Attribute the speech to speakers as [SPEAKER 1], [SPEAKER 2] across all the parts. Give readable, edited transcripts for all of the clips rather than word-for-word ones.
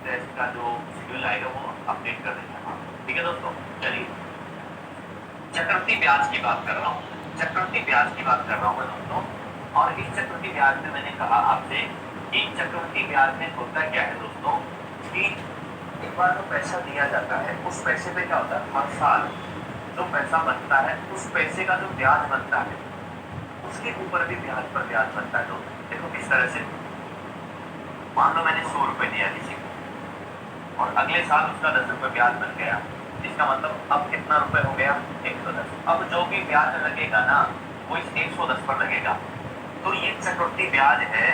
[SPEAKER 1] Test का जो schedule आएगा वो अपडेट कर देंगे हम आपको। ठीक है दोस्तों, चलिए चक्रवृद्धि ब्याज की बात कर रहा हूँ, चक्रवृद्धि ब्याज की बात कर रहा हूँ मैं दोस्तों। और इस चक्रवृद्धि ब्याज में मैंने कहा आपसे कि चक्रवृद्धि ब्याज में होता क्या है दोस्तों कि एक बार जो पैसा दिया जाता है उस पैसे पे क्या होता है, हर साल जो पैसा बनता है उस पैसे का जो ब्याज बनता है उसके ऊपर भी ब्याज पर ब्याज बनता है दोस्तों। देखो किस तरह से, मान लो मैंने 100 रुपए दिया किसी को और अगले साल उसका 10 रुपए ब्याज बन गया, इसका मतलब अब कितना रुपए हो गया, 110। अब जो भी ब्याज लगेगा ना वो इस 110 पर लगेगा। तो ये चक्रवृद्धि ब्याज है,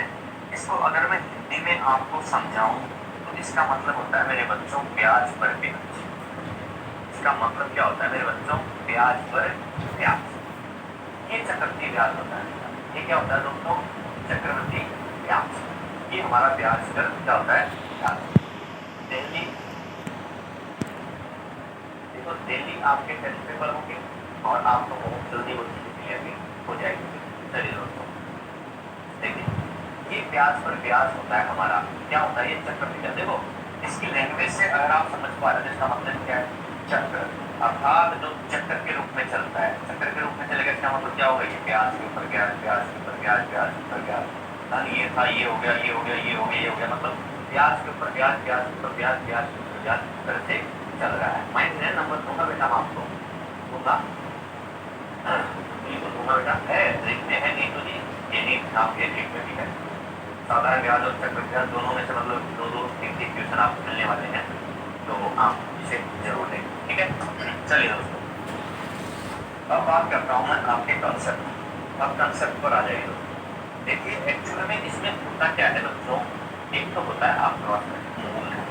[SPEAKER 1] इसको अगर मैं हिंदी में आपको समझाऊं तो इसका मतलब होता है मेरे बच्चों ब्याज पर ब्याज। इसका मतलब क्या होता है मेरे बच्चों, ब्याज पर ब्याज। ये चक्रवृद्धि ब्याज होता है। ये क्या होता है दोस्तों, चक्रवृद्धि ब्याज। ये हमारा ब्याज दर क्या होता है, ब्याज। डेली देखो डेली आपके टेस्ट पेपर होंगे और आपको बहुत जल्दी वो चीजें क्लियर भी हो जाएगी। चलिए दोस्तों देखिए ये ब्याज पर ब्याज होता है हमारा, क्या होता है ये चक्रवृद्धि ब्याज। देखो इसकी लैंग्वेज से अगर आप समझ पा रहे हैं इसका मतलब क्या है, चक्र अर्थात जो चक्र के रूप में चलता है, चक्र के रूप में चलेगा इसका मतलब क्या होगा, ये ब्याज के ऊपर ब्याज, ब्याज के ऊपर ब्याज, ब्याज के ऊपर ब्याज। ये था, ये हो गया, ये हो गया, ये हो गया, ये हो गया, मतलब ब्याज के ऊपर ब्याज, ब्याज के ऊपर ब्याज, ब्याज के ऊपर ब्याज इस तरह से चल रहा है। मैं इन्हें नंबर दूंगा बेटा, आपको दूंगा, बिल्कुल दूंगा बेटा, है ड्रिक में है नहीं तो जी ये नहीं आपके ड्रिक में भी है। साधारण ब्याज और चक्रवृद्धि ब्याज दोनों में से मतलब दो दो तीन तीन क्वेश्चन आपको मिलने वाले हैं, तो आप इसे जरूर दें। ठीक है, चलिए दोस्तों अब बात करता हूँ मैं आपके कंसेप्ट। अब कंसेप्ट पर आ जाइए दोस्तों। देखिए एक्चुअल में इसमें होता क्या है बच्चों, एक तो होता है आपके पास में मूल है,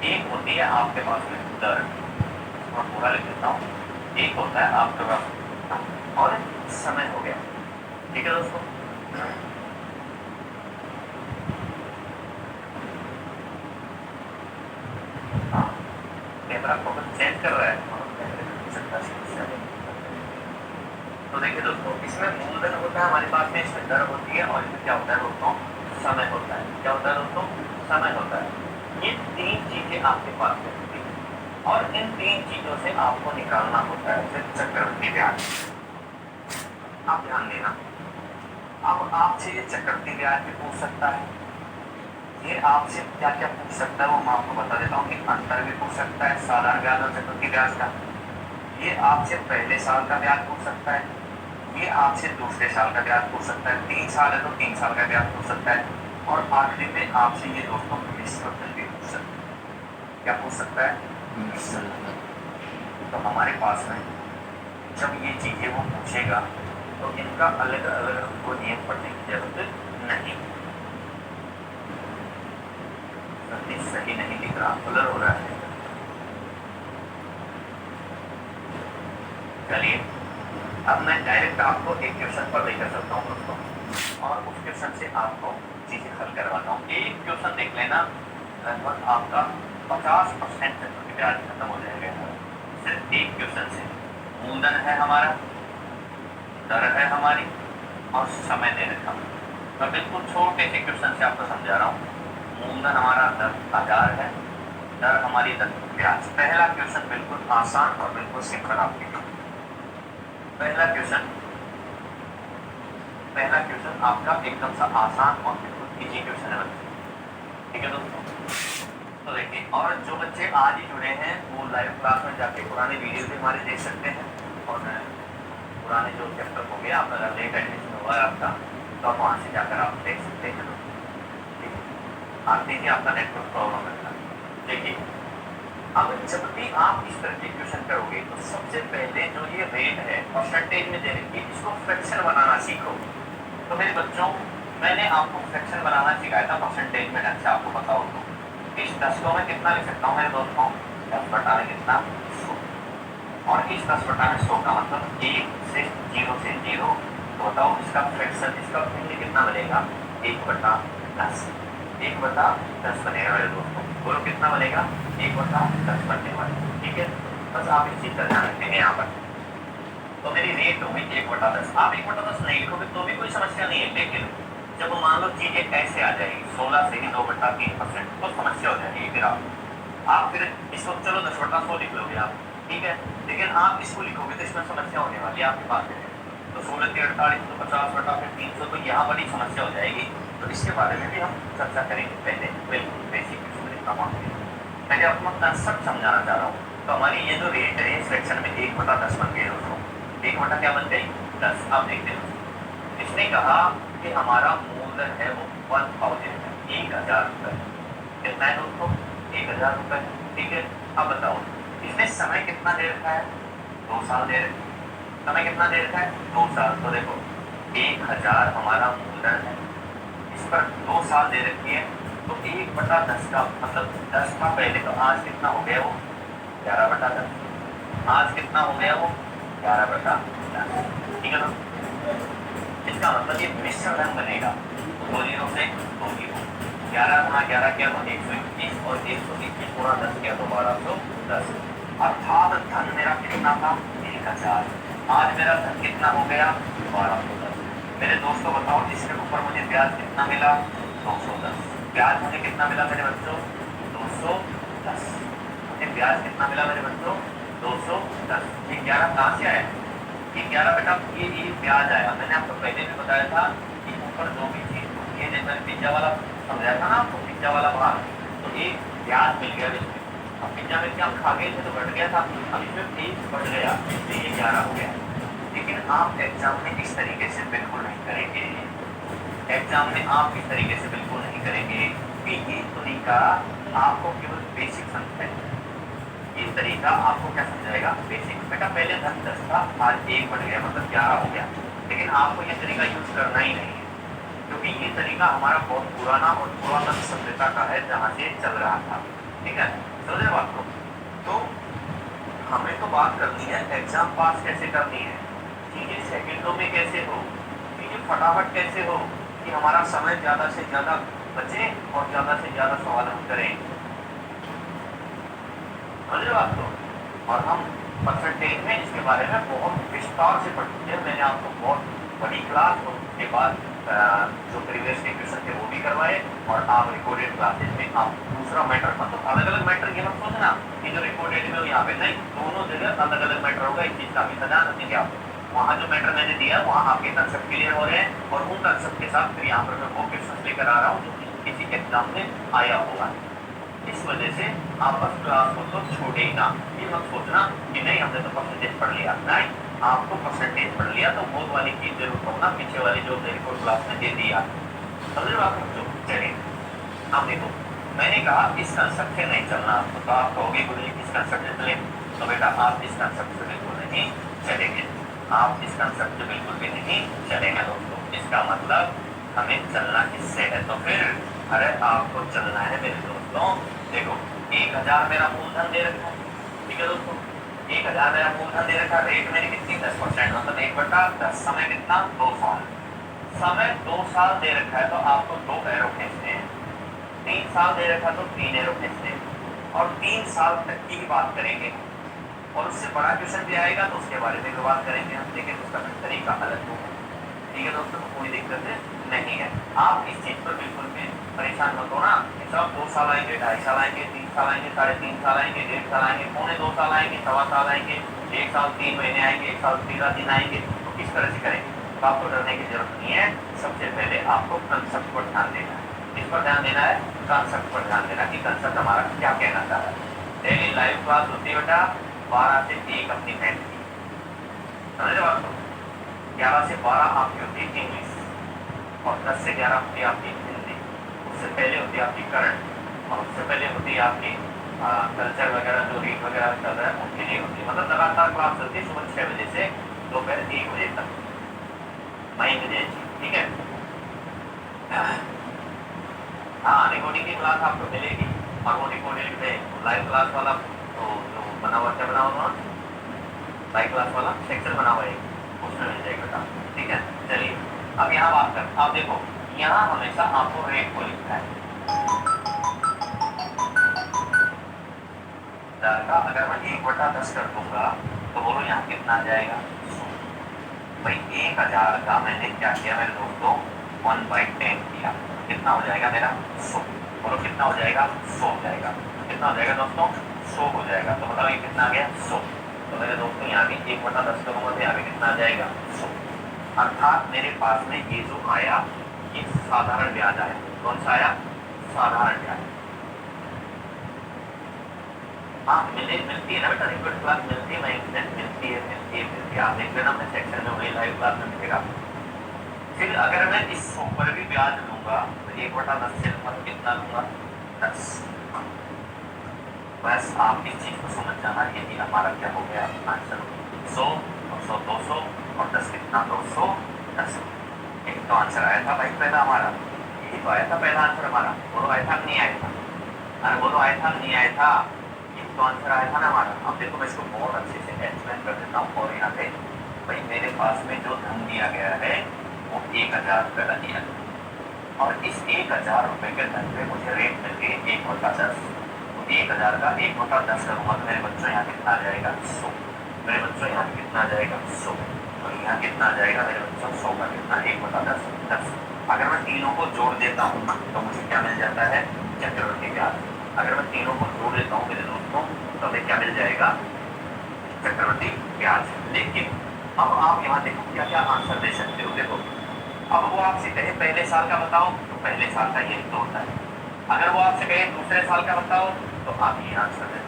[SPEAKER 1] एक होती है आपके पास में दर, मैं पूरा लिख देता हूँ, एक होता है आपके पास और समय हो गया। ठीक है दोस्तों, हाँ कैमरा फोकस चेंज कर रहा है तो देखिए दोस्तों इसमें मूलधन होता है हमारे पास में, इसमें दर होती है और इसमें क्या होता है दोस्तों, समय होता है। क्या होता है दोस्तों, समय होता है। ये तीन चीजें आपके पास में होती है और इन तीन चीजों से आपको निकालना होता है फिर चक्रवृद्धि ब्याज। आप ध्यान देना, अब आपसे ये चक्रवृद्धि ब्याज भी पूछ सकता है, ये आपसे क्या क्या पूछ सकता है वो मैं आपको बता देता हूँ कि अंतर भी पूछ सकता है साधारण ब्याज और चक्रवृद्धि ब्याज का, ये आपसे पहले साल का ब्याज पूछ सकता है, ये आपसे दूसरे साल का ब्याज पूछ सकता है, 3 साल है तो 3 साल का ब्याज पूछ सकता है, और आखिरी में आपसे ये दोस्तों मिश्र धन भी पूछ सकता है। क्या पूछ सकता है, मिश्र धन। तो हमारे पास में जब ये चीजें वो पूछेगा तो इनका अलग अलग हमको नियम पढ़ने की जरूरत नहीं। सही नहीं दिख रहा, ब्लर हो रहा है। चलिए अब मैं डायरेक्ट आपको एक क्वेश्चन पर लेकर चलता हूँ दोस्तों और उस क्वेश्चन से आपको चीजें हल करवाता हूँ। एक क्वेश्चन देख लेना, लगभग आपका 50% ब्याज खत्म हो जाएगा सिर्फ एक क्वेश्चन से। मूलधन है हमारा, दर है हमारी और समय दे रखा। मैं बिल्कुल छोटे से क्वेश्चन से आपको समझा रहा हूँ। मूलधन हमारा 10,000 है, दर हमारी 10 ब्याज। पहला क्वेश्चन बिल्कुल आसान और बिल्कुल सिंपल आपके लिए। पहला क्वेश्चन आपका एकदम सा आसान और बिल्कुल इजी क्वेश्चन है। ठीक है दोस्तों, तो देखिए और जो बच्चे आज ही जुड़े हैं वो लाइव क्लास में जाके पुराने वीडियो भी हमारे देख सकते हैं और पुराने जो चैप्टर हो गया आपका अगर लेट एडमिशन हुआ है आपका तो आप वहाँ से जाकर आप देख सकते हैं। ठीक है, आप देखिए आपका नेटवर्क प्रॉब्लम है। देखिए अब जब भी आप इस तरह के क्वेश्चन करोगे तो सबसे पहले जो ये रेट है परसेंटेज में देने की, इसको फ्रैक्शन बनाना सीखो। तो मेरे बच्चों मैंने आपको फ्रैक्शन बनाना सिखाया था परसेंटेज में, ढंग से आपको बताओ तो इस 10 को मैं कितना लिख सकता हूँ मेरे दोस्तों, 10 बटा में कितना 100, और इस 10 बटा में 100 का मतलब 1 से 0 से 0। तो बताओ इसका फ्रैक्शन, इसका मूल्य कितना बनेगा, 1/10, 1/10 बनेगा मेरे दोस्तों। बोलो कितना बनेगा, 1/10 बनने वाला। ठीक है, बस आप इस चीज का ध्यान रखेंगे यहाँ पर। तो मेरी रेट होगी 1/10। आप 1/10 नहीं लिखोगे तो भी कोई समस्या नहीं है, लेकिन जब मान लो चीजें ऐसे आ जाएगी 16 से ही 2/3% तो समस्या हो जाएगी। फिर आप फिर इसको चलो 10/100 लिख लोगे आप, ठीक है, लेकिन आप इसको लिखोगे तो इसमें समस्या होने वाली है आपके पास में। तो 16 के 48 तो 50/300, तो यहाँ बड़ी समस्या हो जाएगी। तो इसके बारे में भी हम चर्चा करेंगे पहले, बिल्कुल बेसिक पहले आपको मैं कंसेप्ट समझाना चाह रहा हूँ। तो हमारी ये जो रेट है इस सेक्शन में 1/10 बन गई दोस्तों। 1 क्या बन गई? 10। आप देखते हैं इसने कहा कि हमारा मूलधन है वो 1000 है, 1000 रुपए। कितना है दोस्तों? 1000 रुपए, ठीक है। अब बताओ इसने समय कितना दे रखा है? 2 साल दे रखा है। समय कितना दे रखा है? 2 साल। तो देखो 1000 हमारा मूलधन है, इस पर 2 साल दे रखी है, तो 1/10 का मतलब 10 का पहले, तो आज कितना हो गया वो? 11/10। आज कितना हो गया वो? 11/10, ठीक है ना। इसका मतलब ये मिश्र धन बनेगा, 2 जीरो से 2 जीरो। 11 गुणा 11 किया तो 121, और 121 गुणा 10 किया तो 1210। अर्थात धन मेरा कितना था? 1000। आज मेरा धन कितना हो गया? 1210। मेरे दोस्तों बताओ इसके ऊपर मुझे ब्याज कितना मिला? 210। ब्याज मुझे कितना मिला मेरे बच्चों? 210। मुझे ब्याज कितना मिला मेरे बच्चों? 210। ये 11 कहाँ से आया? ये 11 बेटा ये ब्याज आया। मैंने आपको पहले भी बताया था कि ऊपर जो भी चीज ये जैसे पिज्जा वाला समझाया था ना आपको, पिज्जा वाला भाग, तो ये ब्याज मिल गया इसमें। अब पिज्जा में क्या खा गए थे तो बढ़ गया था, अब इसमें 1 बढ़ गया, इसलिए ये 11 हो गया। लेकिन आप एग्जाम में इस तरीके से बिल्कुल नहीं करेंगे। एग्जाम में आप इस तरीके से बिल्कुल नहीं करेंगे कि ये तरीका आपको केवल बेसिक समझाएगा। ये तरीका आपको क्या समझाएगा? बेसिक। बेटा पहले धन 10 था, आज 1 बढ़ गया मतलब 11 हो गया, लेकिन आपको ये तरीका यूज करना ही नहीं है, क्योंकि ये तरीका हमारा बहुत पुराना और पुरातन सभ्यता का है जहाँ से चल रहा था, ठीक है। समझे बात को? तो हमें तो बात करनी है एग्जाम पास कैसे करनी है, चीजें सेकंडों में कैसे हो, चीजें फटाफट कैसे हो, कि हमारा समय ज्यादा से ज्यादा बचे और ज्यादा से ज्यादा सवाल हम करें। समझ रहे हो आप? तो और हम परसेंटेज में इसके बारे में बहुत विस्तार से पढ़ चुके हैं। मैंने आपको बहुत बड़ी क्लास और उसके बाद जो प्रीवियस के क्वेश्चन थे वो भी करवाए, और आप रिकॉर्डेड क्लासेज में आप दूसरा मैटर, मतलब अलग अलग मैटर ये मत सोचना कि जो रिकॉर्डेड में हो यहाँ पे नहीं, दोनों जगह अलग अलग मैटर होगा। इस चीज का भी ध्यान रखेंगे आप। वहाँ जो मैटर मैंने दिया वहाँ आपके कंसेप्ट क्लियर हो रहे हैं, और उन कंसेप्ट के साथ फिर यहाँ पर मैं वो क्वेश्चन लेकर आ रहा हूँ जो किसी एग्जाम में आया होगा। इस वजह से आप बस क्लास को तो छोड़े ही ना। ये मत सोचना कि नहीं हमने तो परसेंटेज पढ़ लिया, नहीं, आपको परसेंटेज पढ़ लिया तो बहुत वाली चीज जरूर पढ़ना, पीछे वाली जो रिपोर्ट क्लास में दे दिया। समझ लो आप बच्चों? चलिए अब देखो, मैंने कहा इस कंसेप्ट से नहीं चलना आपको, तो आप कहोगे गुरु जी किस कंसेप्ट से चले? तो बेटा आप इस कंसेप्ट से बिल्कुल नहीं चलेंगे, आप इस कंसेप्ट से बिल्कुल भी नहीं चलेंगे दोस्तों। इसका मतलब हमें चलना किससे है? तो फिर अरे आपको चलना है मेरे दोस्तों, देखो 1000 मेरा मूलधन दे रखा है, ठीक है दोस्तों, 1000 मेरा मूलधन दे रखा, रेट मेरी कितनी? 10%, मतलब 1/10। समय कितना? 2 साल। समय 2 साल दे रखा है तो आपको 2 एरो खींचने हैं। 3 साल दे रखा तो 3 एरो खींचने हैं, और 3 साल तक की बात करेंगे, और उससे बड़ा क्वेश्चन भी आएगा तो उसके बारे में भी बात करेंगे हम, लेकिन उसका तरीका अलग होगा, ठीक है दोस्तों। कोई दिक्कत नहीं है, आप इस चीज पर बिल्कुल भी परेशान मत होना कि सब 2 साल आएंगे, 2.5 साल आएंगे, 3 साल आएंगे, 3.5 साल आएंगे, 1.5 साल आएंगे, 2 साल आएंगे, 1.25 साल आएंगे, 1 साल 3 महीने आएंगे, 1 साल 13 दिन आएंगे, तो किस तरह से करेंगे? तो आपको डरने की जरूरत नहीं है। सबसे पहले आपको कंसेप्ट पर ध्यान देना है। किस पर ध्यान देना है? कंसेप्ट पर ध्यान देना, कि कंसेप्ट हमारा क्या कहना चाह रहा है। डेली लाइव क्लास होती है बेटा 12 से 1 अपनी मैथ की, समझ रहे हो आपको? 11 से 12 आपकी होती है इंग्लिश, और 10 से 11 होती है आपकी हिंदी। उससे पहले होती है आपकी करंट, और उससे पहले होती है आपकी कल्चर वगैरह जो रीड वगैरह चल रहा है उनके लिए होती है। मतलब लगातार क्लास चलती है सुबह 6 बजे से दोपहर 1 बजे तक, मई बजे, ठीक है। हाँ, रिकॉर्डिंग की क्लास आपको मिलेगी, और वो रिकॉर्डिंग में लाइव क्लास वाला तो जो बना हुआ क्या बना हुआ, लाइव क्लास वाला सेक्शन बना हुआ है उसमें मिल जाएगा बेटा, ठीक है। चलिए अब यहाँ बात कर, आप देखो यहाँ हमेशा आपको रेट को लिखना है का। अगर मैं 1/10 कर दूंगा तो बोलो यहाँ कितना आ जाएगा? भाई 1000 का मैंने क्या किया मेरे दोस्तों? 1/10 किया, कितना हो जाएगा मेरा? 100। बोलो कितना हो जाएगा, 100 हो जाएगा। कितना हो जाएगा दोस्तों, 100 हो जाएगा। तो बताओ ये कितना आ गया, 100। तो मेरे दोस्तों यहाँ भी 1/10 करूंगा तो यहाँ भी कितना आ जाएगा, 100। अर्थात मेरे पास में ये जो आया ये साधारण ब्याज आया। कौन सा आया, साधारण ब्याज। हाँ मिलती है ना बेटा, रिपीट क्लास मिलती है, मिलती है। आप देख लेना, मैं सेक्शन में वही लाइव क्लास में मिलेगा। फिर अगर मैं इस 100 पर भी ब्याज लूंगा तो 1/10 से कितना लूंगा, 10। बस आप इस चीज को समझ जाना, यही हमारा क्या हो गया आंसर। 100 और 100 200 और 10 कितना, 210। एक तो आंसर आया था भाई पहला हमारा, यही तो आया था पहला आंसर हमारा। बोलो आया था नहीं आया था, अरे बोलो आया था नहीं आया था, ये तो आंसर आया था ना हमारा। अब देखो मैं इसको बहुत अच्छे से एक्सप्लेन कर देता हूँ। और यहाँ पे भाई मेरे पास में जो धन दिया गया है वो 1000 रुपये का दिया गया, और इस 1000 रुपये के धन पे मुझे रेट मिल गई 1/10। तो 1000 का 1/10 करूँगा तो मेरे बच्चों यहाँ कितना आ जाएगा, 100। मेरे बच्चों यहाँ कितना आ जाएगा, 100। तो यहाँ कितना आ जाएगा मेरे बच्चों, 100 का कितना, 1/10 10। अगर मैं तीनों को जोड़ देता हूँ तो मुझे क्या मिल जाता है, चक्रवृद्धि ब्याज। अगर मैं तीनों को जोड़ देता हूँ मेरे दोस्तों तो हमें क्या मिल जाएगा, चक्रवृद्धि ब्याज। लेकिन अब आप यहाँ देखो क्या क्या आंसर दे सकते हो। देखो अब वो आपसे कहे पहले साल का बताओ तो पहले साल का यही तो होता है। अगर वो आपसे कहे दूसरे साल का बताओ तो आप ये आंसर दे।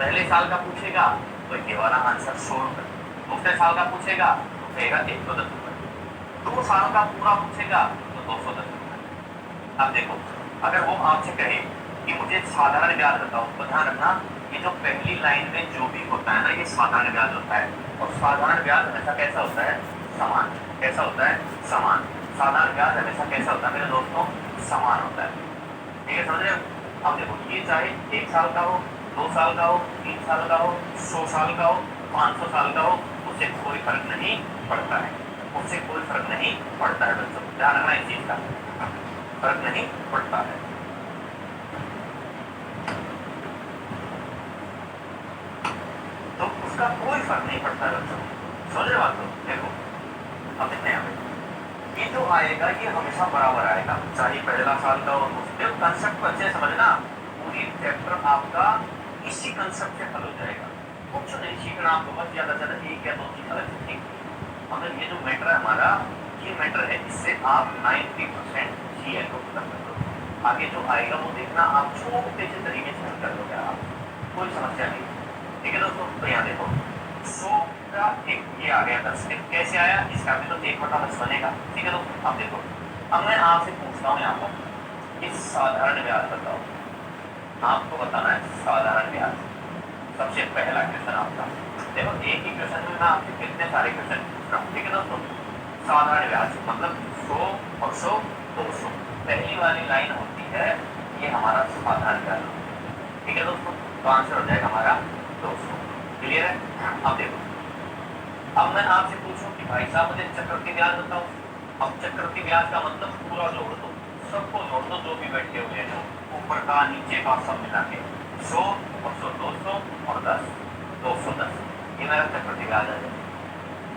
[SPEAKER 1] पहले साल का पूछेगा तो ये वाला आंसर 100 रुपये, दूसरे साल का पूछेगा तो कहेगा 110 रुपये, 2 साल का पूरा पूछेगा तो 210 रुपये। अब देखो अगर वो आपसे कहे कि मुझे साधारण ब्याज बताओ तो ध्यान रखना ये जो पहली लाइन में जो भी होता है ना ये साधारण ब्याज होता है। और साधारण ब्याज हमेशा कैसा होता है, समान। कैसा होता है, समान। साधारण ब्याज हमेशा कैसा होता है मेरे दोस्तों, समान होता है। ठीक है, समझ रहे हो। अब देखो ये चाहे 1 साल का हो, 2 साल का हो, 3 साल का हो, 100 साल का हो, 500 साल का हो, उससे कोई फर्क नहीं पड़ता है। उससे कोई फर्क नहीं पड़ता है बच्चों, ध्यान रखना इस चीज का, फर्क नहीं पड़ता है। तो उसका कोई फर्क नहीं पड़ता है बच्चों, समझ रहे बात को। देखो अब देखते हैं ये जो आएगा ये हमेशा बराबर आएगा, चाहे पहला साल का हो। कंसेप्ट को अच्छे समझना, पूरी चैप्टर आपका इसी कंसेप्ट से हल हो जाएगा। कुछ नहीं सीखना आपको, बस ज्यादा से ज्यादा 1 या 2 चीज अलग से सीखनी। मगर ये जो मैटर है हमारा, ये मैटर है, इससे आप 90% जीएल को खत्म कर दो। आगे जो आएगा वो देखना आप छोटे से तरीके से हल कर दोगे आप, कोई समस्या नहीं। ठीक है दोस्तों, तो यहाँ देखो 100 का 1 ये आ गया 10। कैसे आया, इसका भी तो 1/10 बनेगा। ठीक है दोस्तों, अब देखो अब मैं आपसे पूछता हूँ यहाँ पर इस साधारण ब्याज बताओ, आपको बताना है साधारण ब्याज। सबसे पहला क्वेश्चन आपका, देखो एक ही क्वेश्चन में मैं आपसे कितने सारे क्वेश्चन पूछ रहा हूँ। ठीक है दोस्तों, साधारण ब्याज मतलब 100 और 100 200, पहली वाली लाइन होती है ये हमारा साधारण ब्याज। ठीक है दोस्तों, तो आंसर हो जाएगा हमारा 200। क्लियर है। अब देखो अब मैं आपसे पूछूं कि भाई साहब मुझे चक्रवृद्धि ब्याज बताओ। अब चक्रवृद्धि ब्याज का मतलब पूरा जोड़ दो, सबको जोड़ दो जो भी बैठे हुए हैं, ऊपर का नीचे का सब मिला के 100 और 100 200 और 10 210, ये मेरा चक्रवृद्धि ब्याज है।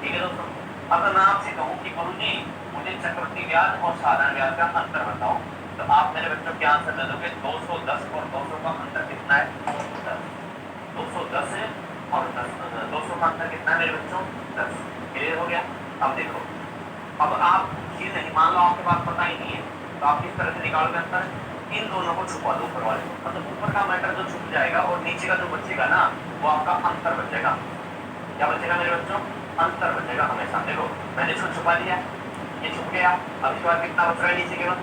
[SPEAKER 1] ठीक है दोस्तों, अगर मैं आपसे कहूँ कि गुरुजी मुझे चक्रवृद्धि ब्याज और साधारण ब्याज का अंतर बताओ तो आप मेरे बच्चों के आंसर दे दोगे 210 और 200 का अंतर कितना है, 10। 210 है और 200 का अंतर कितना है मेरे बच्चों, 10। क्लियर हो गया। अब देखो अब आप ये नहीं, मान लो आपके पास पता ही नहीं है तो आप किस तरह से निकालोगे अंतर, इन दोनों को छुपा दो ऊपर वाले को, मतलब ऊपर का मैटर जो छुप जाएगा और नीचे का जो बचेगा ना वो आपका अंतर बचेगा। क्या बचेगा मेरे बच्चों, अंतर बचेगा हमेशा। देखो मैंने इसको छुपा दिया, ये छुप गया। अब इसके बाद कितना बच रहा है नीचे केवल,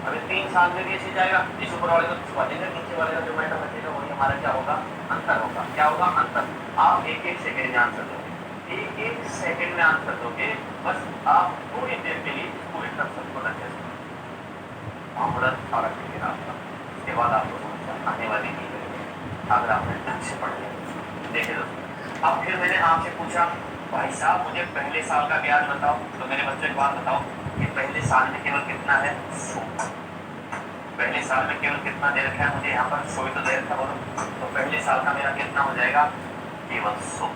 [SPEAKER 1] अभी 3 साल में भी ऐसे जाएगा, इस ऊपर वाले को छुपा देंगे, नीचे वाले का जो मैटर बचेगा वही हमारा क्या होगा, अंतर होगा। क्या होगा, अंतर। आप 1-1 सेकेंड में आंसर दोगे, 1-1 सेकेंड में आंसर दोगे, बस आप थोड़ी देर के लिए पूरे कंसेप्ट को रखें, बड़ा सारा क्लियर आपका। इसके बाद आपको समस्या आने वाली नहीं है अगर आपने ढंग से पढ़ लिया। देखिए दोस्तों अब फिर मैंने आपसे पूछा भाई साहब मुझे पहले साल का ब्याज बताओ, तो मेरे बच्चों एक बात बताओ कि पहले साल में केवल कितना है, 100। पहले साल में केवल कितना दे रखा है मुझे यहाँ पर, 100 तो दे रखा बोलो, तो पहले साल का मेरा कितना हो जाएगा, केवल 100।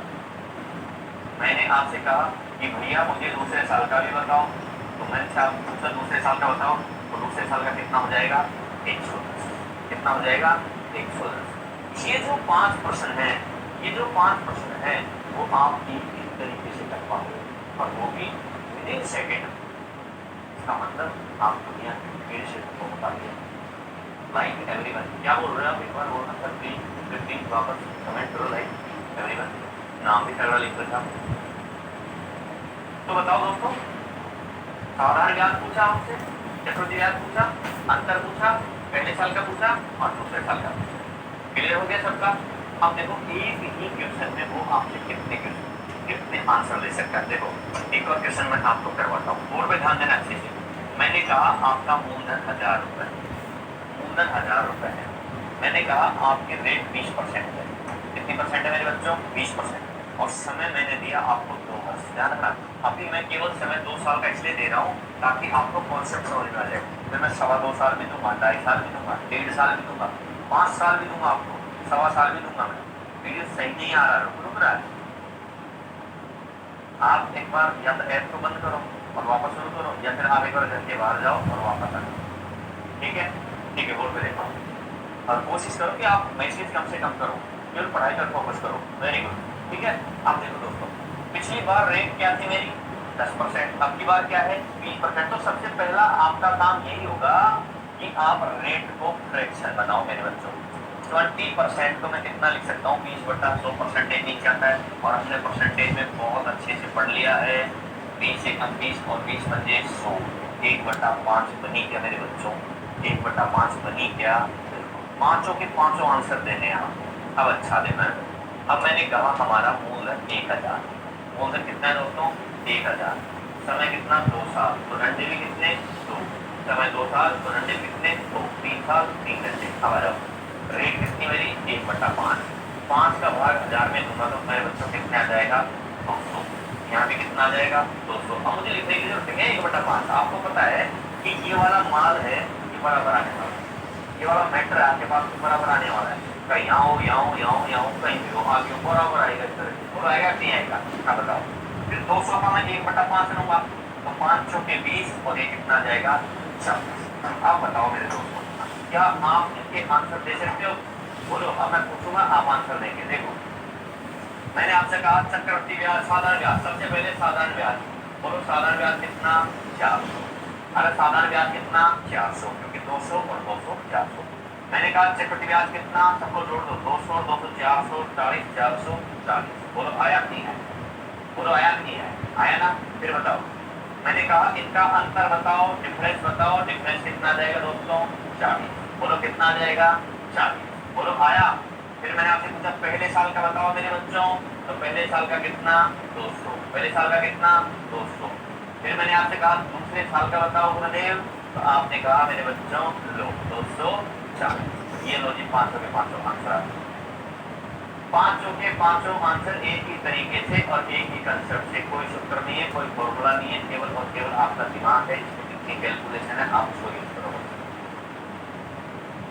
[SPEAKER 1] मैंने आपसे कहा कि भैया मुझे दूसरे साल का भी बताओ, तो मैंने पूछा दूसरे साल का बताओ, तो दूसरे साल का कितना हो जाएगा, 110। कितना हो जाएगा 110। ये जो 5 प्रश्न है, ये जो 5 प्रश्न है वो आप इस तरीके से कर पाओगे और वो भी विद इन सेकेंड। इसका मतलब आप दुनिया के क्षेत्र को बता दिया। लाइक एवरीवन, क्या बोल रहे हो आप एक बार बोलना सर प्लीज, प्लीज वापस कमेंट करो। लाइक एवरीवन, नाम भी तगड़ा लिख रखा। तो बताओ दोस्तों, साधारण ज्ञान पूछा आपसे, चतुर्थी ज्ञान पूछा, अंतर पूछा, पहले साल का पूछा और दूसरे साल का पूछा। क्लियर हो गया सबका? अब देखो एक ही क्वेश्चन में वो आपसे कितने आंसर ले सकता है। देखो एक और क्वेश्चन मैं आपको करवाता हूँ, बोर्ड पे ध्यान देना अच्छे से। मैंने कहा आपका मूलधन 1000 रुपए, मूलधन 1000 रुपए है। मैंने कहा आपके रेट 20% है। कितनी परसेंट है मेरे बच्चों? 20%। और समय मैंने दिया आपको 2 वर्ष। ध्यान रखना, अभी मैं केवल समय 2 साल का इसलिए दे रहा हूँ ताकि आपको कॉन्सेप्ट समझ में आ जाए। फिर मैं 2.25 साल भी दूंगा, 2.5 साल भी दूंगा, 1.5 साल भी दूंगा, 5 साल भी दूंगा, आपको 1.25 साल भी दूंगा। मैं वीडियो सही नहीं आ रहा, रुक रहा है। आप एक बार या तो ऐप को बंद करो और वापस शुरू करो, या फिर आप एक बार घर के बाहर जाओ और वापस आ जाओ। ठीक है? ठीक है, बोर्ड पे देखो और कोशिश करो कि आप मैसेज कम से कम करो, केवल पढ़ाई पर फोकस करो। Very good. ठीक है, आप देखो दोस्तों, पिछली बार रेट क्या थी मेरी? 10%। अब की बार क्या है? 20%। तो सबसे पहला आपका काम यही होगा कि आप रेट को फ्रैक्शन बनाओ मेरे बच्चों। 20% को मैं कितना लिख सकता हूँ? 20/100 परसेंटेज नीचे आता है और हमने परसेंटेज में बहुत अच्छे से पढ़ लिया है। 20 एकम 20 और 20 पंजे 100। 1/5 बनी क्या मेरे बच्चों? 1/5 बनी क्या? पांचों के पांचों आंसर देने हैं आप। अब अच्छा देना है। अब मैंने कहा हमारा मूलधन 1000। मूलधन कितना है दोस्तों? 1000। समय कितना? 2 साल। तो घंटे भी कितने? 2। समय 2 साल, तो घंटे कितने? 2। 3 साल, 3 घंटे। अब आ जाओ, रेट कितनी मेरी? 1/5। 5 का भाग 1000 में दूंगा तो मेरे बच्चों कितने आ जाएगा? 200। यहाँ भी कितना आ जाएगा? 200। अब मुझे लिखने की जरूरत है 1/5। आपको पता है कि ये वाला माल है, ये बराबर आने वाला है, ये वाला मैटर है आपके पास बराबर आने वाला है। कहीं यहाँ हो, यहाँ हो, यहाँ हो, यहाँ हो, कहीं भी हो, आगे बराबर आएगा। इस तरह से आएगा नहीं आएगा? हाँ बताओ। फिर 200 का मैं 1/5 लूंगा तो 5 चौके 20 और ये कितना आ जाएगा? 40। आप बताओ मेरे दोस्तों, क्या आप इसके आंसर दे सकते हो? बोलो। अब मैं पूछूंगा, आप आंसर देंगे। देखो मैंने आपसे कहा चक्रवृद्धि ब्याज, साधारण ब्याज। सबसे पहले साधारण ब्याज बोलो। साधारण ब्याज कितना? 400। अरे साधारण ब्याज कितना? 400, क्योंकि 200 और 200 400। मैंने कहा चक्रवृद्धि ब्याज कितना? सबको जोड़ दो। 200 और 200 400, 40 440। बोलो आया नहीं है? बोलो आया नहीं है? आया ना? फिर बताओ। मैंने कहा इनका अंतर बताओ, डिफरेंस बताओ। डिफरेंस कितना आ जाएगा दोस्तों? 40। बोलो कितना आ जाएगा? 40। बोलो आया? फिर मैंने आपसे पूछा पहले साल का बताओ मेरे बच्चों, तो पहले साल का कितना? 200। पहले साल का कितना? 200। फिर मैंने आपसे कहा दूसरे साल का बताओ गुरुदेव, तो आपने कहा मेरे बच्चों लो 240। ये लो जी 500 के 500 आंसर। पांचों के पांचों आंसर एक ही तरीके से और एक ही कंसेप्ट से। कोई सूत्र नहीं है, कोई फॉर्मूला नहीं है, केवल और केवल आपका दिमाग है, इसमें कितनी कैलकुलेशन है आप उसको यूज करो।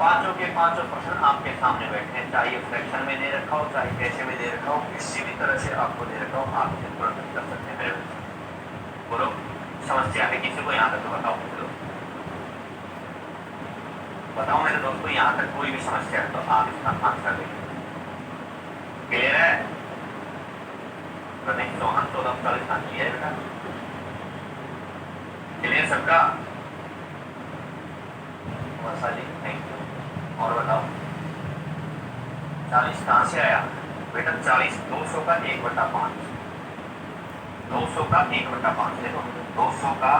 [SPEAKER 1] पांचों के पांचों प्रश्न आपके सामने बैठे हैं, चाहे फ्रैक्शन में दे रखा हो, चाहे कैसे में दे रखा हो, किसी भी तरह से आपको दे रखा हो, आप इसे तुरंत कर सकते हैं मेरे बच्चे। बोलो समस्या है किसी को? यहाँ तक तो बताओ मेरे दोस्त, बताओ मेरे दोस्तों, यहाँ तक कोई भी समस्या है तो आप इसका आंसर देंगे। क्लियर है? प्रदीप चौहान 1440 आंसर है बेटा। क्लियर सबका? वर्षा जी थैंक यू। और बताओ 40 कहाँ से आया बेटा? 40 200 का 1/5। 200 का 1/5 देखो, 200 का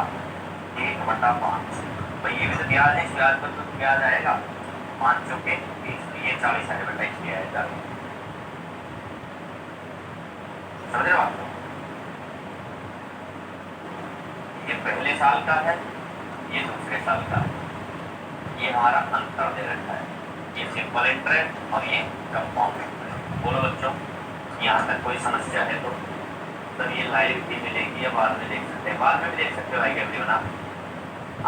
[SPEAKER 1] 1/5 भाई ये भी तो ब्याज है। इस ब्याज पर तो ब्याज आएगा 5 चौके 20। ये 40 है बेटा, इसलिए आया 40। समझ रहे हो आप? ये पहले साल का है, ये दूसरे साल का है, ये हमारा अंतर दे रखा है। ये सिंपल इंटरेस्ट और ये कंपाउंड इंटरेस्ट। बोलो बच्चों यहाँ तक कोई समस्या है तो सर ये लाइव भी मिलेगी या बाद में देख सकते हैं? बाद में भी देख सकते हो भाई वीडियो ना,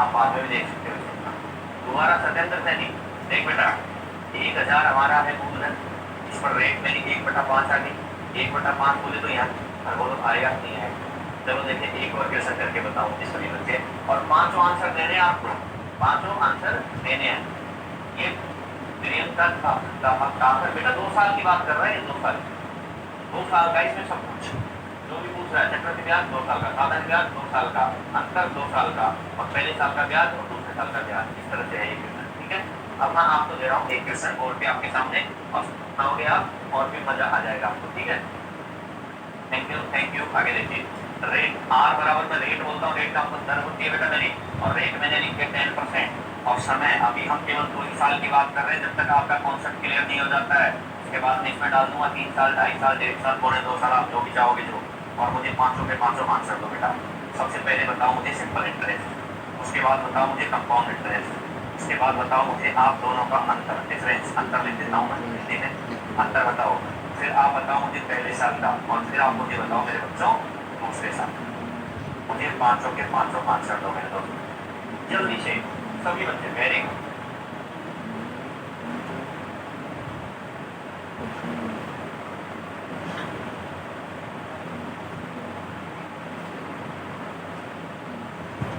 [SPEAKER 1] आप बाद में भी देख सकते हो। तुम्हारा सत्येंद्र सैनी देख बेटा, 1000 हमारा है मूलधन, इस पर रेट मेरी 1/5 आ गई। 1/5 बोले तो यहाँ और बोलो आएगा नहीं आएगा? चलो देखिए एक और क्वेश्चन करके बताऊँ जिस सभी बच्चे, और 5 आंसर देने हैं आपको, 5 आंसर देने हैं। ये निरंतर दाखिल बेटा 2 साल की बात कर रहे हैं, 2 साल, 2 साल का इसमें सब कुछ जो भी पूछ रहा है। चक्रवृद्धि ब्याज 2 साल का, साधारण ब्याज 2 साल का, अंतर 2 साल का, और पहले साल का ब्याज और दूसरे साल का ब्याज, इस तरह से है ये क्वेश्चन। ठीक है, अब मैं आपको दे रहा हूँ एक क्वेश्चन बोर्ड पे आपके सामने, और सुनाओगे आप और फिर मजा आ जाएगा आपको। ठीक है, थैंक यू। आगे देखिए, रेट आर बराबर में रेट बोलता हूँ, रेट का मतलब दर होती है बेटा मेरी, और रेट मैंने लिखे 10%, और समय अभी हम केवल 2 ही साल की बात कर रहे हैं, जब तक आपका कॉन्सेप्ट क्लियर नहीं हो जाता है। उसके बाद मैं इसमें डाल दूंगा 3 साल, 2.5 साल, 1.5 साल, पौने 2 साल, आप जो भी चाहोगे जो, और मुझे 500 पे 500 आंसर दो बेटा। सबसे पहले बताओ मुझे सिंपल इंटरेस्ट, उसके बाद बताओ मुझे कंपाउंड इंटरेस्ट, उसके बाद बताओ मुझे आप दोनों का अंतर, डिफरेंस, अंतर लिख देता हूँ मैं हिंदी में, अंतर बताओ। फिर आप बताओ मुझे पहले साल का, और फिर आप मुझे बताओ मेरे बच्चों दूसरे साल। मुझे 500 के 500 आंसर दो मेरे दोस्त, जल्दी से सभी बच्चे। Very good.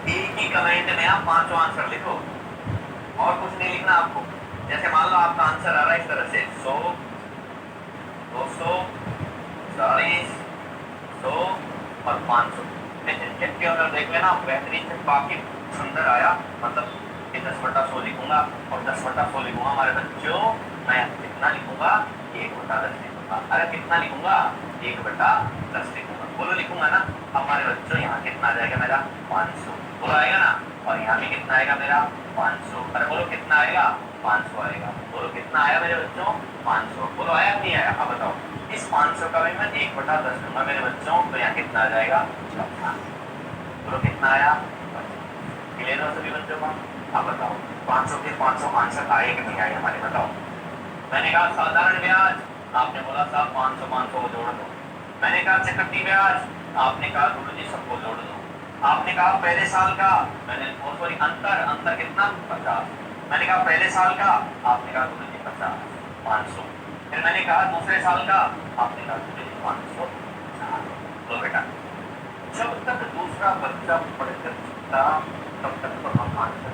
[SPEAKER 1] एक ही कमेंट में आप 5 आंसर लिखो, और कुछ नहीं लिखना आपको। जैसे मान लो आपका आंसर आ रहा है इस तरह से 100, 200, 40, 100 और 500। इसके अंदर देख लेना बेहतरीन से, बाकी सुंदर आया, मतलब कि 10/100 लिखूंगा, और 10/100 लिखूंगा हमारे बच्चों, मैं कितना लिखूंगा 1/10 लिखूंगा। अरे कितना लिखूंगा 1/10 लिखूंगा, बोलो लिखूंगा ना। हमारे बच्चों यहाँ कितना आ जाएगा मेरा 500, बोलो आएगा ना, और यहाँ भी कितना आएगा मेरा 500। अरे बोलो कितना आएगा 500 आएगा, बोलो कितना आया मेरे बच्चों 500, बोलो आया नहीं आया, अब बताओ। इस 500 का भी मैं 1/10 दूंगा मेरे बच्चों, तो यहाँ कितना आ जाएगा 50, बोलो कितना आया 50। क्लियर हो सभी बच्चों का? अब बताओ 500 के 500 आंसर आए कि नहीं आए हमारे, बताओ। मैंने कहा साधारण ब्याज, आपने बोला साहब 500 500 को जोड़ दो। मैंने कहा चक्रवृद्धि ब्याज, आपने कहा गुरु जी सबको जोड़ दो। आपने कहा पहले साल का, मैंने सॉरी अंतर, अंतर कितना 50। मैंने कहा पहले साल का, आपने कहा गुरु जी 50, 500। फिर मैंने कहा दूसरे साल का, आपने कहा गुरु जी 500। तो बेटा जब तक दूसरा बच्चा पढ़कर चुकता तब तक तो हम आंसर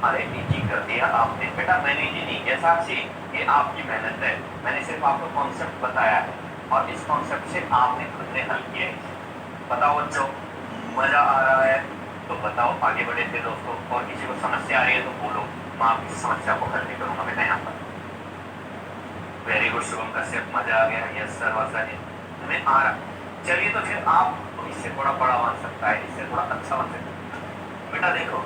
[SPEAKER 1] अरे निजी कर दिया आपने बेटा, मैंने निजी नहीं किया साक्षी, ये आपकी मेहनत है। मैंने सिर्फ आपको कॉन्सेप्ट बताया है, और इस कॉन्सेप्ट से आपने खुद ने हल किया है। बताओ बच्चों, मजा आ रहा है तो बताओ, आगे बढ़े थे दोस्तों। और किसी को समस्या आ रही है तो बोलो, मैं आपकी समस्या को हल नहीं करूंगा बेटा यहाँ पर। वेरी गुड शुभम कश्यप, मजा आ गया। यस सर, वर्षा जी हमें आ रहा। चलिए तो फिर आप तो इससे थोड़ा बड़ा बन सकता है, इससे थोड़ा अच्छा बन सकता है बेटा। देखो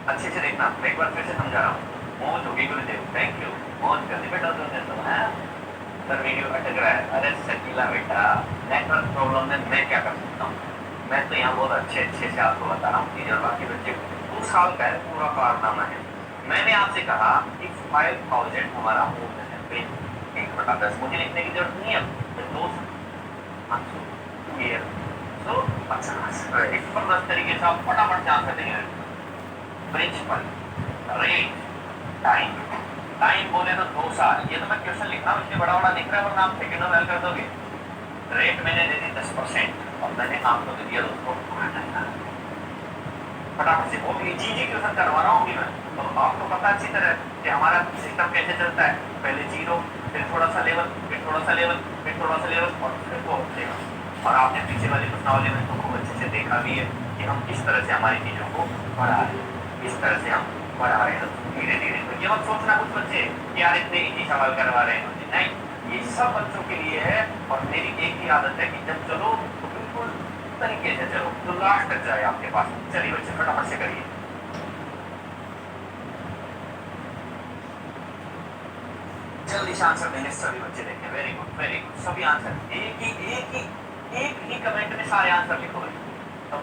[SPEAKER 1] अच्छे से देखना, मैं एक बार फिर से समझा रहा हूँ। मौज होगी गुरुदेव, थैंक यू। मौज करनी बेटा तुमने तो है। सर वीडियो अटक रहा है, अरे शकीला बेटा नेटवर्क प्रॉब्लम में मैं क्या कर सकता हूँ। मैं तो यहाँ बहुत अच्छे से आपको बता रहा हूँ चीजें, बाकी बच्चे 2 साल का है पूरा कारनामा है। मैंने आपसे कहा कि 5000 हमारा मूवमेंट है, 1/10 मुझे लिखने की जरूरत नहीं है। 200 क्लियर, तो 50 जबरदस्त तरीके से आप फटाफट जान सकते हैं। प्रिंसिपल, रेट, टाइम, टाइम बोले तो 2 साल। ये तो मैं क्वेश्चन लिख रहा हूँ इसलिए बड़ा बड़ा लिख रहा है, वरना आप सेकंड में हल कर दोगे। रेट मैंने दे दी 10%, और मैंने आपको दे दिया दोस्तों फटाफट से। बहुत इजी क्वेश्चन करवा रहा हूँ मैं, तो आपको पता अच्छी तरह कि हमारा सिस्टम कैसे चलता है। पहले 0, फिर थोड़ा सा लेवल, फिर थोड़ा सा लेवल, फिर थोड़ा सा लेवल, और फिर बहुत लेवल। और आपने पीछे वाले प्रश्नावली में तो खूब अच्छे से देखा भी है कि हम किस तरह से हमारी चीजों को बढ़ा रहे हैं, इस तरह से हम बढ़ा रहे हैं धीरे धीरे। तो ये मत सोचना कुछ बच्चे कि यार इतने इजी सवाल करवा रहे हैं मुझे, नहीं, ये सब बच्चों के लिए है। और मेरी एक ही आदत है कि जब चलो तो बिल्कुल तरीके से चलो, तो लास्ट तक जाए आपके पास। चलिए बच्चे फटाफट से करिए। जल्दी से आंसर देंगे सभी बच्चे, देखें। वेरी गुड वेरी गुड, सभी आंसर एक ही कमेंट में सारे आंसर लिखो। तो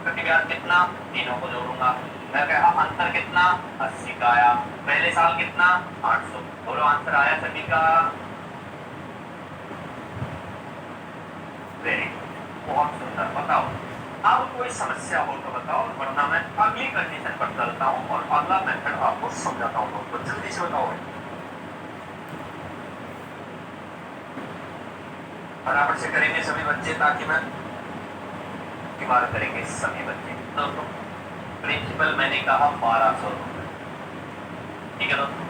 [SPEAKER 1] प्रतिव्याज कितना, तीनों को जोड़ूंगा। मैं कहा अंतर कितना 80 का आया, पहले साल कितना 800, बोलो आंसर आया सभी का। वेरी गुड, बहुत सुंदर। बताओ अब कोई समस्या हो तो बताओ, वरना मैं अगली कंडीशन पर चलता हूँ और अगला मेथड आपको समझाता हूँ। तो जल्दी से बताओ, फटाफट से करेंगे सभी बच्चे, ताकि मैं की बात करेंगे सभी बच्चे। तो प्रिंसिपल मैंने कहा 1200 ठीक है दोस्तों,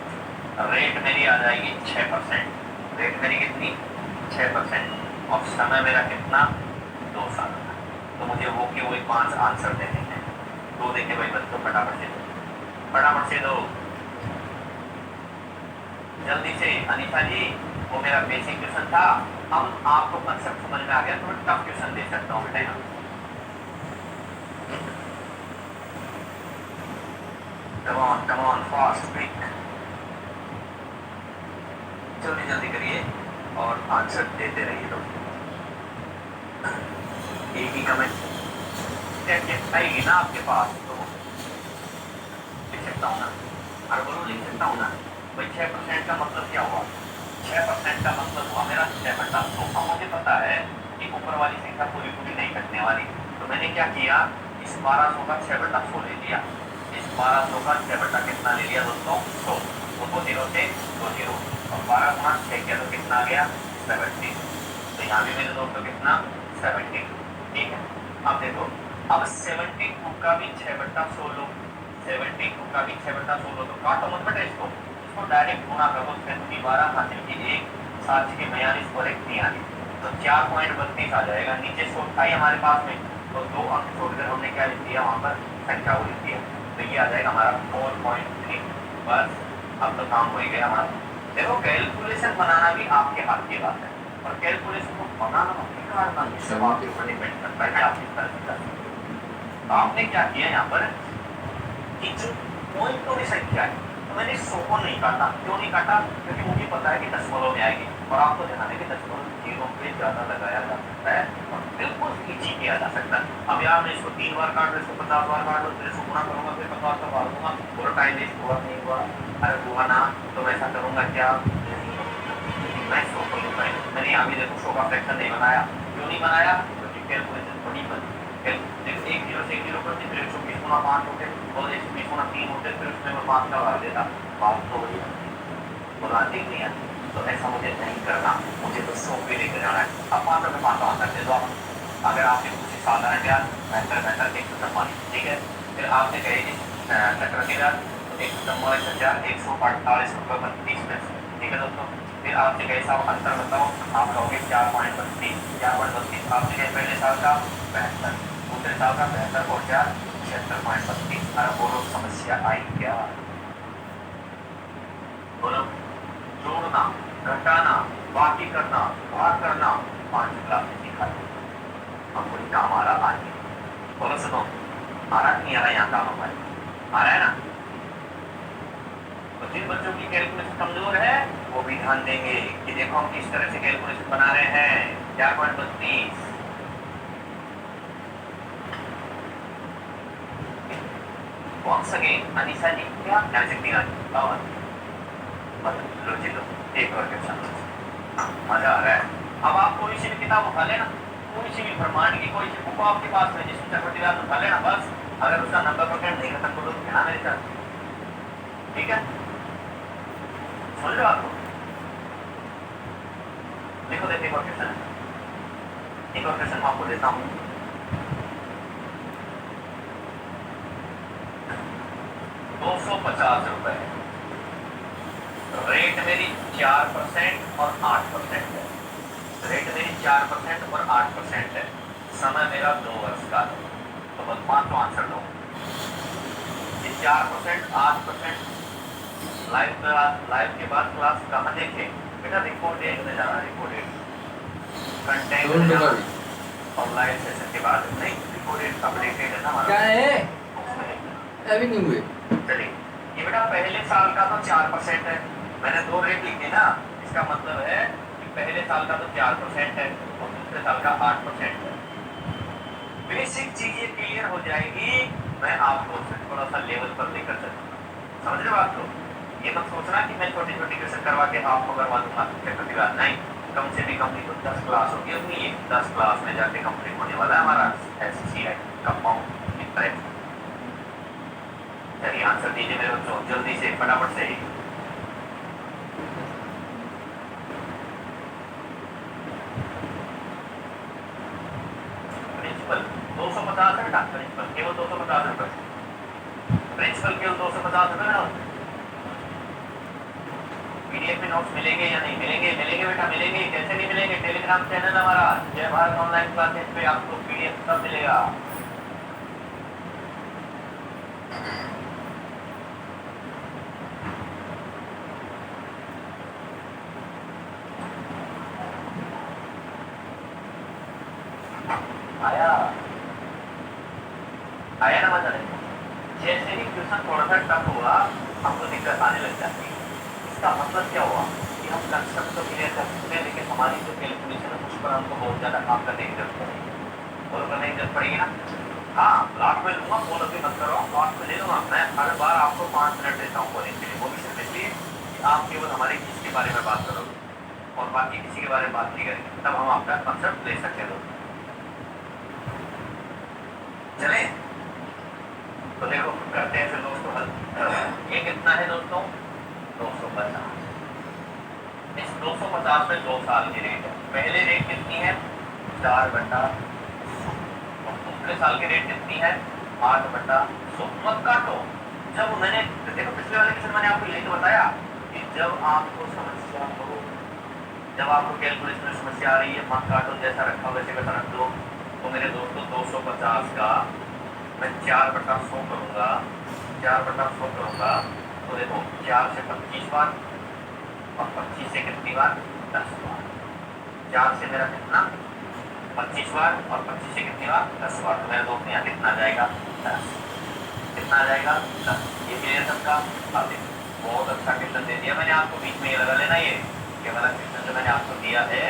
[SPEAKER 1] रेट मेरी आ जाएगी 6%, रेट मेरी कितनी 6%, और समय मेरा कितना 2 साल का। तो मुझे वो के वही 5 आंसर देने हैं। तो देखिए भाई बच्चों फटाफट से दो, फटाफट से दो जल्दी से। अनीता जी वो मेरा बेसिक क्वेश्चन था, अब आपको कंसेप्ट समझ में आ गया तो मैं टफ क्वेश्चन दे सकता हूँ बेटा। come on fast quick, जल्दी जल्दी करिए और आंसर देते रहिए दोस्तों। एक ही कमेंट आएगी ना आपके पास तो लिख सकता हूँ ना, अरे बोलो लिख सकता हूँ ना भाई। 6% का मतलब क्या हुआ, 6% का मतलब हुआ मेरा 6/100। अब मुझे पता है कि ऊपर वाली संख्या पूरी पूरी नहीं कटने वाली, तो मैंने क्या किया, इस 1200 का 6/100 ले लिया। इस 1200 का 6 कितना ले लिया दोस्तों 100, तो 2 0 से 2 0, और 12 गुणा 6 किया तो कितना आ गया 70। तो यहाँ भी मेरे दोस्तों कितना 70। ठीक है, अब देखो, अब 72 का भी 6/100 लो, 72 का भी 6/100 लो, तो काटो मत बेटा इसको डायरेक्ट गुणा करो। 12 हासिल की 1, 7 की 42 और 1 43, तो 4.32 आ जाएगा। नीचे 100 था ही हमारे पास में, तो 2 अंक छोड़कर हमने क्या लिख दिया, वहां पर संख्या वो लिख दिया, तो ये आ जाएगा हमारा 4.3। बस अब तो काम हो ही गया हमारा। देखो कैलकुलेशन बनाना भी आपके हाथ की बात है, और कैलकुलेशन को बनाना आपके ऊपर डिपेंड करता है कि आप किस तरह से कर सकते हो। तो आपने क्या किया यहाँ पर कि जो पॉइंट तो संख्या है, तो मैंने 100 को नहीं काटा। क्यों नहीं काटा, क्योंकि मुझे पता है कि दशमलव में आएगी, और आपको ध्यान है कि दशमलव 0 पे ज्यादा लगाया जा सकता है और बिल्कुल इजी किया जा सकता है। अब यार मैं इसको 3 बार काट, इसको 50 बार काट लो, फिर इसको गुणा करूंगा, फिर 50 का बार दूंगा, पूरा टाइम वेस्ट हुआ नहीं हुआ। अरे हुआ ना, तो मैं ऐसा करूंगा क्या, मैं 100 को लूंगा। मैंने यहाँ भी देखो 100 का फ्रैक्शन नहीं बनाया। क्यों नहीं बनाया, क्योंकि कैलकुलेशन थोड़ी बनी। देखो 1 0 से 1 0 करते, फिर 120 गुणा 5 होते, और 120 गुणा 3 होते, फिर उसमें मैं 5 का भाग देता, बात तो वही बुलाती नहीं है। तो ऐसा मुझे नहीं करना, मुझे तो 100 पे लेकर जाना है। अब 5 में 5 आंसर दे दो आप। अगर आपने कुछ साधारण ज्ञान बेहतर 144, ठीक है, फिर आपने कहे चक्र के बाद 148 रुपये 32 पैसे, ठीक है दोस्तों। फिर आपसे कहे साहब अंतर बताओ, आप कहोगे 4.32, 4.32। आपसे कहे पहले साल का 72, दूसरे साल का 72 और 4 76.32। अरे बोलो समस्या आई क्या, बोलो। जोड़ना, घटाना, बाकी करना, भाग करना 5 क्लास में सिखा दो, अब कोई काम आ रहा आज। बोलो सुनो, आ रहा नहीं आ रहा, यहाँ काम हमारे आ रहा है ना। तो जिन बच्चों की कैलकुलेशन कमजोर है वो भी ध्यान देंगे कि देखो हम किस तरह से कैलकुलेशन बना रहे हैं। 4.32 once again, अनीसा जी क्या ध्यान सकती है, लो जी लो, एक और क्वेश्चन, मजा आ रहा है। अब आप कोई सी भी किताब उठा लेना, कोई सी भी ब्रह्मांड की कोई सी बुक आपके पास में, जिसमें चक्रवर्ती व्यास उठा लेना, बस अगर उसका 90% नहीं खत्म करो तो कहना मेरे साथ, ठीक है, समझ लो आपको। देखो देखो एक और क्वेश्चन है, एक और क्वेश्चन आपको देता हूँ। 250 रुपए, रेट मेरी 4% और 8% है, रेट मेरी 4% और 8% है, समय मेरा 2 वर्ष का, तो बस 5 आंसर दो। 4% 8% लाइव के बाद क्लास कहाँ देखे बेटा, रिकॉर्डेड में जाना, रिकॉर्डेड कंटेंट में जाना, और लाइव सेशन के बाद नहीं, रिकॉर्डेड अपडेटेड है ना हमारा, क्या है अभी नहीं हुए। चलिए ये बेटा पहले साल का तो 4% है, मैंने 2 रेट लिखे ना, इसका मतलब है कि पहले साल का तो 4% है और दूसरे साल का 8% है। बेसिक चीजें क्लियर हो जाएगी, मैं आपको थोड़ा सा लेवल पर लेकर चलूंगा, समझ रहे हो आप लोग। ये मत सोचना कि मैं छोटी छोटी क्वेश्चन करवा के आपको करवा दूंगा चक्रवर्ती व्यास, नहीं, कम से भी कम नहीं तो 10 क्लास होगी अपनी, ये 10 क्लास में जाके कंप्लीट होने वाला है हमारा SCI कंपाउंड इंटरेस्ट। चलिए आंसर दीजिए मेरे बच्चों जल्दी से, फटाफट से। प्रिंसिपल 250 है बेटा, प्रिंसिपल केवल 250 रुपए, प्रिंसिपल केवल 250 रुपए ना, पीडीएफ में नोट्स मिलेंगे या नहीं मिलेंगे? मिलेंगे बेटा, मिलेंगे। कैसे नहीं मिलेंगे? टेलीग्राम चैनल हमारा जय भारत ऑनलाइन क्लासेस पे आपको पीडीएफ सब मिलेगा। आया आया ना मजा नहीं? जैसे ही क्वेश्चन थोड़ा सा टफ हुआ हमको दिक्कत आने लग जाती है। इसका मतलब क्या हुआ कि हम कंसेप्ट तो क्लियर कर सकते हैं, लेकिन हमारी जो कैलकुलेशन है उस पर हमको बहुत ज़्यादा काम करने की जरूरत पड़ेगी। और करने की जरूरत पड़ेगी ना? हाँ, लास्ट में लूँगा, फोन अभी मत करो, लास्ट में ले लूँगा। मैं हर बार आपको 5 मिनट देता हूँ बोलने के लिए, वो भी सिर्फ इसलिए कि आप केवल हमारे किस के बारे में बात करोगे और बाकी किसी के बारे में बात नहीं करेंगे, तब हम आपका कंसेप्ट ले सकते हैं। चले तो देखो करते हैं फिर दोस्तों हल। ये कितना है दोस्तों? 250। इस 250 में 2 साल की रेट है। पहले रेट कितनी है? 4/100। और दूसरे साल की रेट कितनी है? 8/100। मत काटो। जब मैंने देखो पिछले वाले क्वेश्चन मैंने आपको यही तो बताया कि जब आपको समस्या हो, जब आपको कैलकुलेशन में समस्या आ रही है, मत काटो, जैसा रखा वैसे वैसा रख दो। तो मेरे दोस्तों 250 का मैं 4/100 करूँगा, 4/100 करूँगा तो देखो 4 से 25 बार और 25 से कितनी बार? 10 बार। 4 से मेरा कितना? 25 बार और 25 से कितनी बार? 10 बार। तो मेरे दोस्त यहाँ कितना जाएगा? 10। कितना जाएगा? 10। ये क्लियर सबका? अब देखो बहुत अच्छा क्वेश्चन दे दिया मैंने आपको, बीच में ये लगा लेना। ये वाला क्वेश्चन जो मैंने आपको दिया है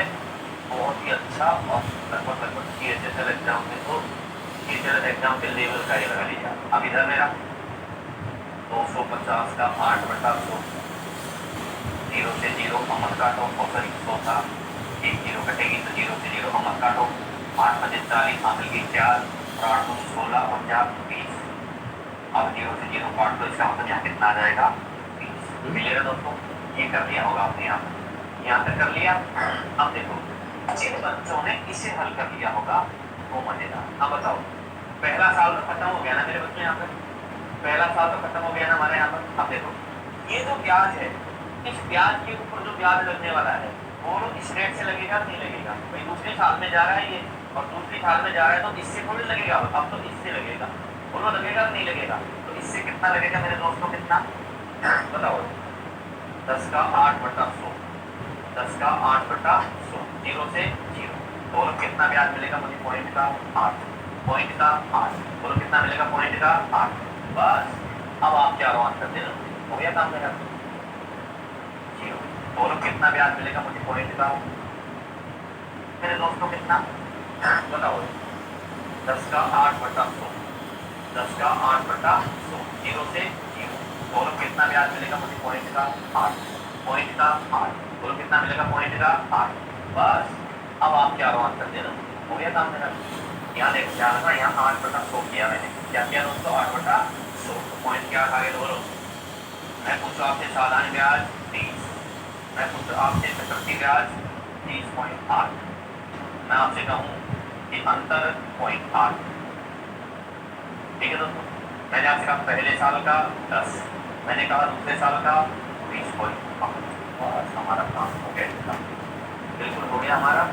[SPEAKER 1] बहुत ही अच्छा और लगभग CHSL एग्जाम में तो CHSL एग्जाम के लेवल का ये लगा लीजिए। अब इधर मेरा 250 का 8/100, 0 से 0 हम मत काटो, और सॉरी 100 था, 1 0 कटेगी तो 0 से 0 हम मत काटो। 8 बजे 40 हासिल की 4 और 8 16 और 4 20। अब 0 से 0 काट दो, इसका मतलब यहाँ कितना आ जाएगा? 20। क्लियर है दोस्तों? ये कर लिया होगा आपने यहाँ तक कर लिया। अब देखो जिन बच्चों ने इसे हल कर लिया होगा वो मजेदार। अब बताओ पहला साल तो खत्म हो गया ना मेरे बच्चों, यहाँ पर पहला साल तो खत्म हो गया ना हमारे यहाँ पर। अब देखो ये जो ब्याज है, इस ब्याज के ऊपर जो ब्याज लगने वाला है वो इस रेट से लगेगा नहीं लगेगा? भाई दूसरे साल में जा रहा है ये और दूसरी साल में जा रहा है तो इससे थोड़ी लगेगा, अब तो इससे लगेगा। बोलो लगेगा नहीं लगेगा? तो इससे कितना लगेगा मेरे दोस्तों? कितना बताओ? 10 का 8/100, 10 का 8/100, 0 से 0। बोलो कितना ब्याज मिलेगा मुझे? पॉइंट का 8, पॉइंट का 8। बोलो कितना मिलेगा? पॉइंट का 8। बस अब आप क्या आंसर दे दो, हो गया काम मेरा। 0। बोलो कितना ब्याज मिलेगा मुझे? पॉइंट का मेरे दोस्तों कितना बताओ? 10 का 8/100, 10 का 8/100, 0 से 0। बोलो कितना ब्याज मिलेगा मुझे? पॉइंट का 8, पॉइंट का 8। बोलो कितना मिलेगा? पॉइंट का 8। बस अब आप क्या आंसर दे दो, हो गया काम मेरा। यहाँ देखो क्या लगा, यहाँ 8/100 किया मैंने। क्या किया दोस्तों? 8/100। पॉइंट क्या आ गया बोलो? मैं पूछूँ आपसे सालाना ब्याज 30, मैं पूछूँ आपसे चक्रवृद्धि ब्याज 30.8, मैं आपसे कहूँ कि अंतर 0.8। ठीक है दोस्तों? मैंने आपसे कहा पहले साल का 10, मैंने कहा दूसरे साल का 20.5। बस हमारा काम हो गया, बिल्कुल हो गया हमारा,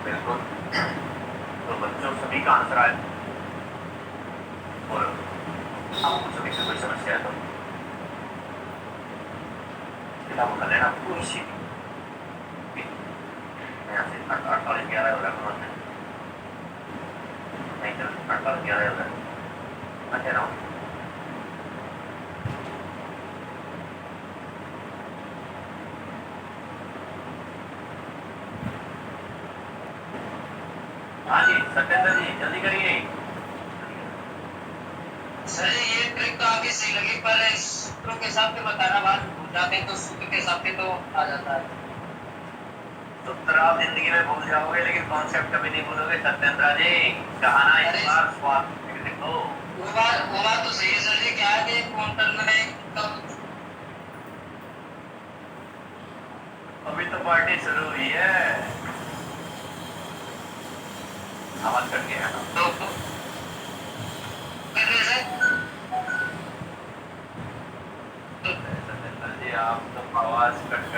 [SPEAKER 1] बिल्कुल। तो बच्चों सभी का आंसर आया। बोलो आपको सभी से कोई समस्या है तो किताब कर लेना पूरी सी। यहाँ से 48-11 हो रहा है, नहीं चल 48-11 हो रहा है, मैं कह रहा हूँ। हाँ जी सत्येंद्र जी जल्दी करिए।
[SPEAKER 2] सर ये ट्रिक तो आगे सही लगी, पर सूत्रों के हिसाब से बताना, बात भूल जाते हैं तो सूत्र के हिसाब से तो आ जाता है।
[SPEAKER 1] सूत्र आप जिंदगी में भूल जाओगे लेकिन कॉन्सेप्ट कभी नहीं भूलोगे सत्येंद्र जी। कहना इस बार स्वाद देखो।
[SPEAKER 2] वो बात तो सही है सर जी। क्या है कि काउंटर में कब
[SPEAKER 1] अभी तो पार्टी शुरू हुई है, आवाज कट गया
[SPEAKER 2] तो कर रहे सर।
[SPEAKER 1] आप तो आवाज कट कट